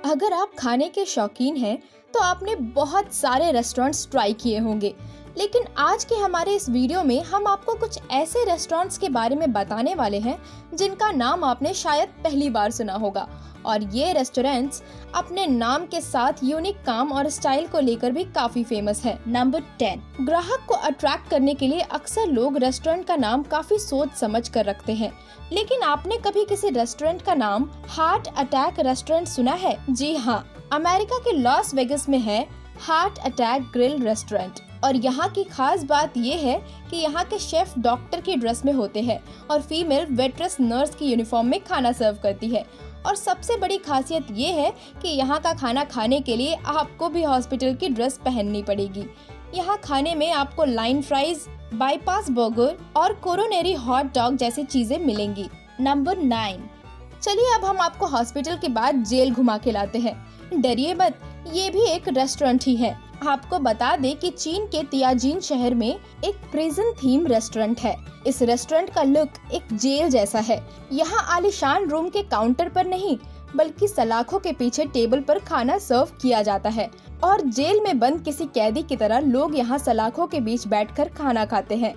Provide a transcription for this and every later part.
अगर आप खाने के शौकीन हैं तो आपने बहुत सारे रेस्टोरेंट्स ट्राई किए होंगे, लेकिन आज के हमारे इस वीडियो में हम आपको कुछ ऐसे रेस्टोरेंट्स के बारे में बताने वाले हैं जिनका नाम आपने शायद पहली बार सुना होगा। और ये रेस्टोरेंट्स अपने नाम के साथ यूनिक काम और स्टाइल को लेकर भी काफी फेमस है। नंबर 10, ग्राहक को अट्रैक्ट करने के लिए अक्सर लोग रेस्टोरेंट का नाम काफी सोच समझ कर रखते हैं, लेकिन आपने कभी किसी रेस्टोरेंट का नाम हार्ट अटैक रेस्टोरेंट सुना है? जी हाँ, अमेरिका के लॉस वेगस में है हार्ट अटैक ग्रिल रेस्टोरेंट। और यहाँ की खास बात ये है कि यहाँ के शेफ डॉक्टर की ड्रेस में होते हैं और फीमेल वेट्रेस नर्स की यूनिफॉर्म में खाना सर्व करती है। और सबसे बड़ी खासियत ये है कि यहाँ का खाना खाने के लिए आपको भी हॉस्पिटल की ड्रेस पहननी पड़ेगी। यहाँ खाने में आपको लाइन फ्राइज, बाईपास बर्गर और कोरोनरी हॉट डॉग जैसी चीजें मिलेंगी। नंबर 9, चलिए अब हम आपको हॉस्पिटल के बाद जेल घुमा के लाते हैं। डरिए मत, ये भी एक रेस्टोरेंट ही है। आपको बता दें कि चीन के तियाजिन शहर में एक प्रिजन थीम रेस्टोरेंट है। इस रेस्टोरेंट का लुक एक जेल जैसा है। यहाँ आलीशान रूम के काउंटर पर नहीं, बल्कि सलाखों के पीछे टेबल पर खाना सर्व किया जाता है और जेल में बंद किसी कैदी की तरह लोग यहाँ सलाखों के बीच बैठकर खाना खाते हैं।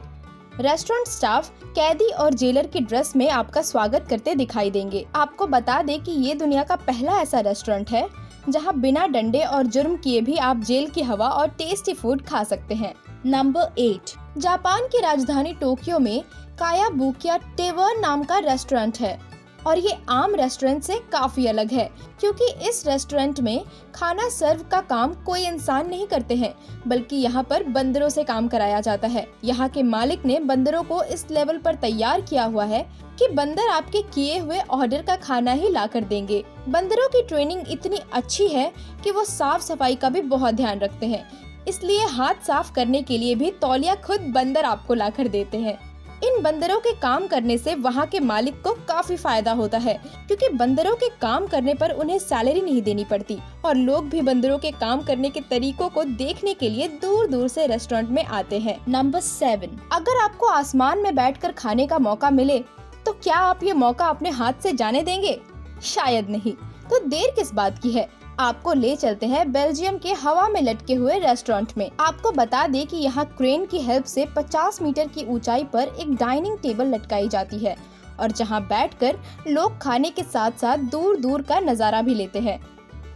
रेस्टोरेंट स्टाफ कैदी और जेलर की ड्रेस में आपका स्वागत करते दिखाई देंगे। आपको बता दें कि ये दुनिया का पहला ऐसा रेस्टोरेंट है जहां बिना डंडे और जुर्म किए भी आप जेल की हवा और टेस्टी फूड खा सकते हैं। नंबर 8, जापान की राजधानी टोक्यो में कायाबुकिया टेवर्न नाम का रेस्टोरेंट है और ये आम रेस्टोरेंट से काफी अलग है, क्योंकि इस रेस्टोरेंट में खाना सर्व का काम कोई इंसान नहीं करते हैं, बल्कि यहाँ पर बंदरों से काम कराया जाता है। यहाँ के मालिक ने बंदरों को इस लेवल पर तैयार किया हुआ है कि बंदर आपके किए हुए ऑर्डर का खाना ही ला कर देंगे। बंदरों की ट्रेनिंग इतनी अच्छी है कि वो साफ सफाई का भी बहुत ध्यान रखते हैं, इसलिए हाथ साफ करने के लिए भी तौलिया खुद बंदर आपको ला कर देते हैं। इन बंदरों के काम करने से वहाँ के मालिक को काफी फायदा होता है, क्योंकि बंदरों के काम करने पर उन्हें सैलरी नहीं देनी पड़ती और लोग भी बंदरों के काम करने के तरीकों को देखने के लिए दूर दूर से रेस्टोरेंट में आते हैं। नंबर 7, अगर आपको आसमान में बैठकर खाने का मौका मिले तो क्या आप ये मौका अपने हाथ से जाने देंगे? शायद नहीं। तो देर किस बात की है, आपको ले चलते हैं बेल्जियम के हवा में लटके हुए रेस्टोरेंट में। आपको बता दें कि यहाँ क्रेन की हेल्प से 50 मीटर की ऊंचाई पर एक डाइनिंग टेबल लटकाई जाती है और जहाँ बैठकर लोग खाने के साथ साथ दूर दूर का नजारा भी लेते हैं।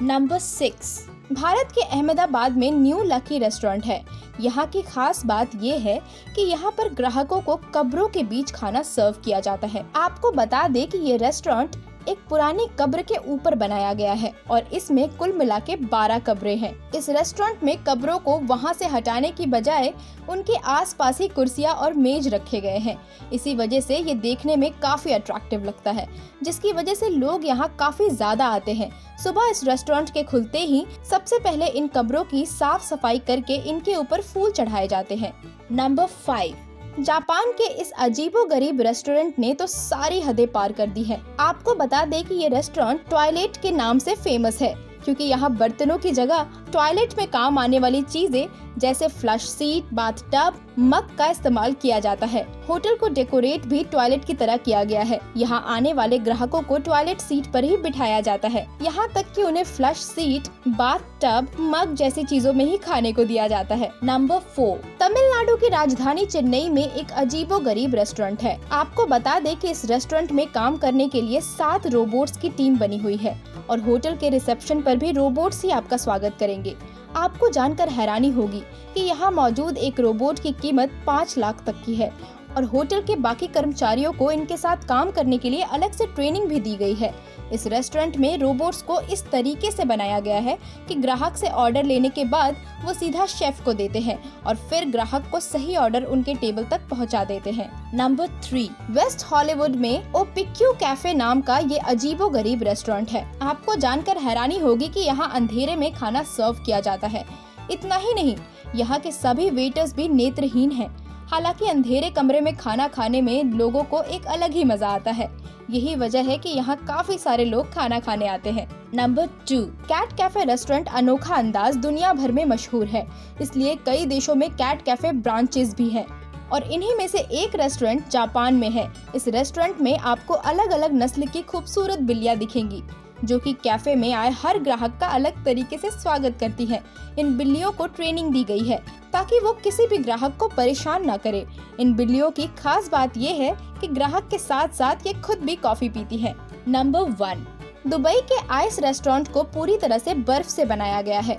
नंबर 6, भारत के अहमदाबाद में न्यू लकी रेस्टोरेंट है। यहाँ की खास बात ये है कि यहाँ पर ग्राहकों को कब्रों के बीच खाना सर्व किया जाता है। आपको बता दें कि ये रेस्टोरेंट एक पुरानी कब्र के ऊपर बनाया गया है और इसमें कुल मिला के 12 कब्रें हैं। इस रेस्टोरेंट में कब्रों को वहाँ से हटाने की बजाय उनके आसपास ही कुर्सियाँ और मेज रखे गए हैं। इसी वजह से ये देखने में काफी अट्रैक्टिव लगता है, जिसकी वजह से लोग यहाँ काफी ज्यादा आते हैं। सुबह इस रेस्टोरेंट के खुलते ही सबसे पहले इन कब्रों की साफ सफाई करके इनके ऊपर फूल चढ़ाए जाते हैं। नंबर 5, जापान के इस अजीबोगरीब रेस्टोरेंट ने तो सारी हदें पार कर दी है। आपको बता दें कि ये रेस्टोरेंट टॉयलेट के नाम से फेमस है, क्योंकि यहाँ बर्तनों की जगह टॉयलेट में काम आने वाली चीजें जैसे फ्लश सीट, बाथटब, मग का इस्तेमाल किया जाता है। होटल को डेकोरेट भी टॉयलेट की तरह किया गया है। यहाँ आने वाले ग्राहकों को टॉयलेट सीट पर ही बिठाया जाता है, यहाँ तक कि उन्हें फ्लश सीट, बाथटब, मग जैसी चीजों में ही खाने को दिया जाता है। नंबर 4, तमिलनाडु की राजधानी चेन्नई में एक अजीबोगरीब रेस्टोरेंट है। आपको बता दें कि इस रेस्टोरेंट में काम करने के लिए 7 रोबोट्स की टीम बनी हुई है और होटल के रिसेप्शन पर भी रोबोट्स ही आपका स्वागत करेंगे। आपको जानकर हैरानी होगी कि यहाँ मौजूद एक रोबोट की कीमत 5 लाख तक की है और होटल के बाकी कर्मचारियों को इनके साथ काम करने के लिए अलग से ट्रेनिंग भी दी गई है। इस रेस्टोरेंट में रोबोट्स को इस तरीके से बनाया गया है कि ग्राहक से ऑर्डर लेने के बाद वो सीधा शेफ को देते हैं और फिर ग्राहक को सही ऑर्डर उनके टेबल तक पहुंचा देते हैं। नंबर 3, वेस्ट हॉलीवुड में ओपिक्यू कैफे नाम का ये अजीबोगरीब रेस्टोरेंट है। आपको जानकर हैरानी होगी कि यहाँ अंधेरे में खाना सर्व किया जाता है। इतना ही नहीं, यहाँ के सभी वेटर्स भी नेत्रहीन हैं। हालांकि अंधेरे कमरे में खाना खाने में लोगों को एक अलग ही मजा आता है। यही वजह है कि यहाँ काफी सारे लोग खाना खाने आते हैं। नंबर 2, कैट कैफे रेस्टोरेंट अनोखा अंदाज दुनिया भर में मशहूर है, इसलिए कई देशों में कैट कैफे ब्रांचेस भी हैं और इन्हीं में से एक रेस्टोरेंट जापान में है। इस रेस्टोरेंट में आपको अलग अलग नस्ल की खूबसूरत बिल्लियाँ दिखेंगी। जो कि कैफे में आए हर ग्राहक का अलग तरीके से स्वागत करती हैं। इन बिल्लियों को ट्रेनिंग दी गई है ताकि वो किसी भी ग्राहक को परेशान न करे। इन बिल्लियों की खास बात ये है कि ग्राहक के साथ साथ ये खुद भी कॉफी पीती है। नंबर 1, दुबई के आइस रेस्टोरेंट को पूरी तरह से बर्फ से बनाया गया है।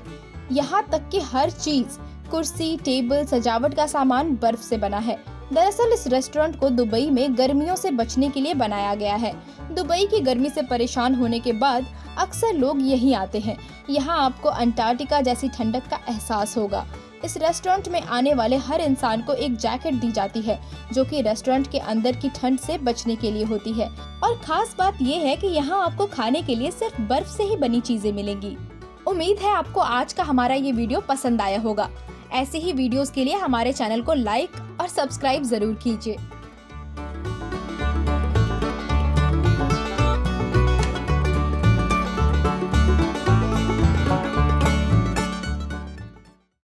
यहाँ तक कि हर चीज, कुर्सी, टेबल, सजावट का सामान बर्फ से बना है। दरअसल इस रेस्टोरेंट को दुबई में गर्मियों से बचने के लिए बनाया गया है। दुबई की गर्मी से परेशान होने के बाद अक्सर लोग यहीं आते हैं। यहाँ आपको अंटार्कटिका जैसी ठंडक का एहसास होगा। इस रेस्टोरेंट में आने वाले हर इंसान को एक जैकेट दी जाती है, जो कि रेस्टोरेंट के अंदर की ठंड से बचने के लिए होती है। और खास बात ये है कि यहाँ आपको खाने के लिए सिर्फ बर्फ से ही बनी चीजें मिलेंगी। उम्मीद है आपको आज का हमारा ये वीडियो पसंद आया होगा। ऐसे ही वीडियोस के लिए हमारे चैनल को लाइक और सब्सक्राइब जरूर कीजिए।